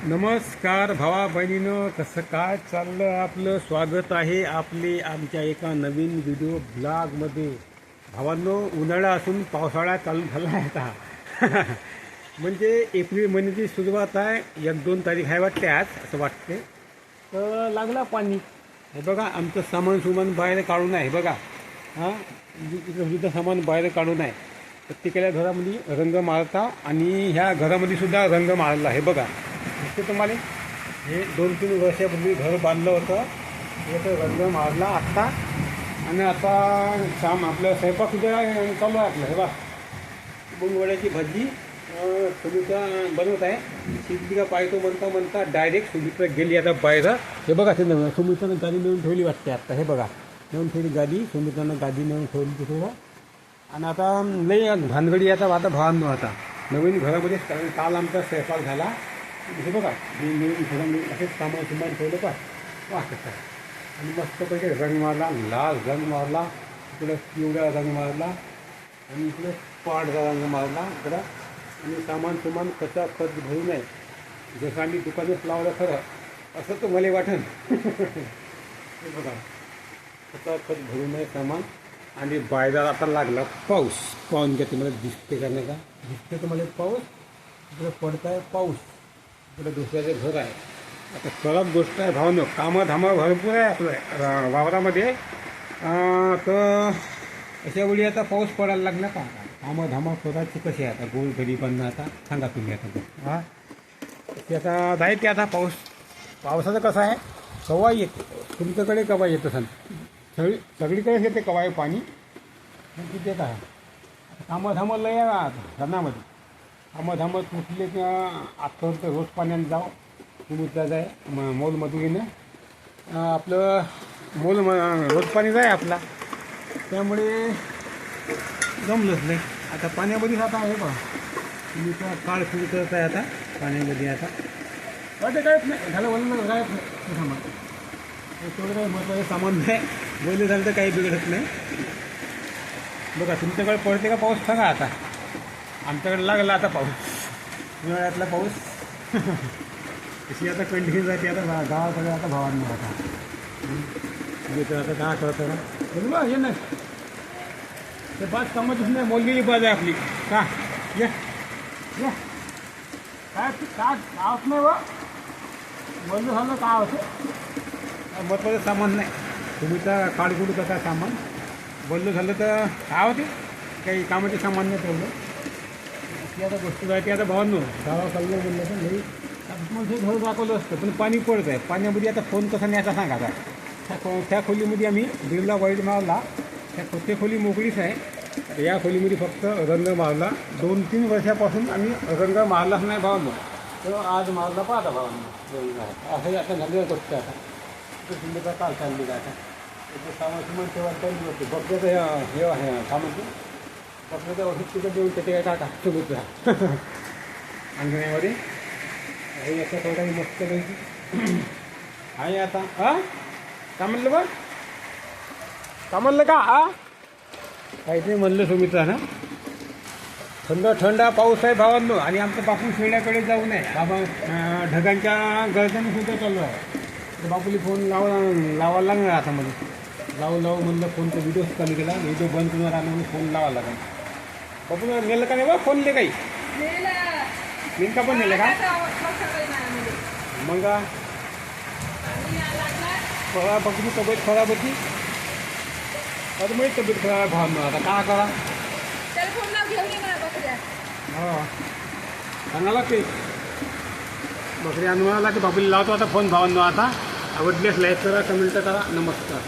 नमस्कार भावा बहिणीनं, कसं काय चाललं आपलं. स्वागत आहे आपले आमच्या एका नवीन व्हिडिओ ब्लॉगमध्ये. भावांनो, उन्हाळा असून पावसाळा चालू झाला आहे आता. म्हणजे एप्रिल महिन्याची सुरुवात आहे. 1-2 तारीख आहे वाटते आज, असं वाटते. तर लागला पाणी. हे बघा आमचं सामान बाहेर काढून आहे बघा. हां, इकडं सुद्धा सामान बाहेर काढून आहे. प्रत्येकाला घरामध्ये रंग मारता आणि ह्या घरामध्ये सुद्धा रंग मारला आहे बघा. दिसते तुम्हाला. हे 2-3 वर्षापूर्वी घर बांधलं होतं. याचं रंग मारला आत्ता. आणि आता आपलं स्वयंपाक सुद्धा चालू आहे आपलं. हे बघा, मुंगवड्याची भाजी सुमित्रा बनवत आहे. शिकली का पाहतो म्हणता डायरेक्ट सुमित्रा गेली आता बाहेर. हे बघा, ते सुमित्रानं गाडी नेऊन ठेवली वाटते आत्ता. हे बघा, नेऊन ठेवली गाडी. सुमित्रानं गाडी नेऊन ठेवली तिथं. आणि आता लई भानगडी आता भावांनो. आता नवीन घरामध्ये काल आमचा स्वयंपाक झाला. हे बघा, मी नवीन घरामध्ये असेच सामान ठेवलं का वा कसं. आणि मस्तपैकी रंग मारला, लाल रंग मारला, इकडं पिवळा रंग मारला आणि इकडे पांढरा रंग मारला इकडं. आणि सामान कचा खत भरून आहे. जसं आम्ही दुकानच लावलं खरं असं तर मला वाटेल. हे बघा, कचा खत भरून आहे सामान. आणि बाहेर आता लागला पाऊस. पाहून घ्या, तुम्हाला दिसते का नाही का? दिसते तुम्हाला पाऊस. इकडे पडत आहे पाऊस. इकडे दुसऱ्याचं घर आहे. आता सर्वात गोष्ट आहे भावनं, कामं भरपूर आहे आपलं वावरामध्ये. तर अशा वेळी आता पाऊस पडायला लागला का? कामं स्वतःची कशी आहे आता गोरगरिबांना आता सांगा तुम्ही आता. हां, ते आता जायते आता पावसाचं कसं आहे, कवा येते तुमच्याकडे, कवा येतं सगळीकडेच येते कवाय पाणी. तिथे काय कामं लय धरणामध्ये. कामं तुटले की आता तर रोज पाण्याने जाऊ. तुम्ही जाय मोलमधून आपलं रोज पाणी जाय आपला. त्यामुळे जमलंच नाही. आता पाण्यामध्येच आता आहे बा. तुम्ही काळ सुरू करत आहे आता पाण्यामध्ये. आता वाटते कायच नाही झालं, वळलं कायच नाही सामान. तेवढं काही महत्त्वाचं सामान नाही. बोलले झालं तर काही बिघडत नाही. बघा, तुमच्याकडे पडते का पाऊस सांगा आता. आमच्याकडे लागला आता पाऊस, उन्हाळ्यातला पाऊस. तशी आता कंटिन्यू जाते आता गावाकडे आता भावांना आता. तर आता काय करतं ना बरोबर हे नाही. ते 5 कामाचीच नाही, बोललेली बाज आहे आपली का. ये काय आवत नाही व बोललं झालं काय होतं. महत्त्वाचं सामान नाही. तुम्ही तर काढकुड कसा सामान बोललं झालं तर काय होते. काही कामाचे सामान नाही ठेवलं. ती आता गोष्ट जायची आता भावांनो. गावा चाललं बोललं तर नाही म्हणजे घर दाखवलं असतं. पण पाणी पडत आहे. पाण्यामध्ये आता फोन कसा न्यायचा सांगा आता. त्या खोलीमध्ये आम्ही बिर्ला वाईट मारला. ते खोली मोकळीच आहे. या खोलीमध्ये फक्त रंग मारला. 2-3 वर्षापासून आम्ही रंग मारलाच नाही भावांनो. तर आज मारला पाहता भावांनो. असं आता झालेलं गोष्ट आता. तर काल चाललेलं आता. त्याचं सामान ठेवायला चालली होती. बघण्याचं हे आहे सामान. बघण्याच्या औषध तिथं देऊन त्याचे काय टाका समुद्रा अंगण्यामध्ये. हे असं थोडा मस्त पैकी आहे आता. का म्हणलं बा, का म्हणलं का? काहीतरी म्हणलं सुमित्रा ना. थंडा पाऊस आहे भावांनो. आणि आमचं बापू शेळ्याकडे जाऊ नये बाबा. ढगांच्या गर्दन सुद्धा चालू आहे. तर बापूला फोन लावायला लागणार आता. मध्ये लावू म्हणलं. फोनचा व्हिडिओच चालू केला. व्हिडिओ बंद करणार आला म्हणून फोन लावायला लागेल. बापू नेलं का नाही बा फोनले काही? नेमका पण नेलं का मग? बापूची तब्येत खराब होती. आता माझी तब्येत खराब आहे भावना. आता काय करा. हो, सांगायला ते बकरी आणून लागते. बापूला लावतो आता फोन भावांनो. आता आवडल्यास लाईक करा, कमेंट करा. नमस्कार.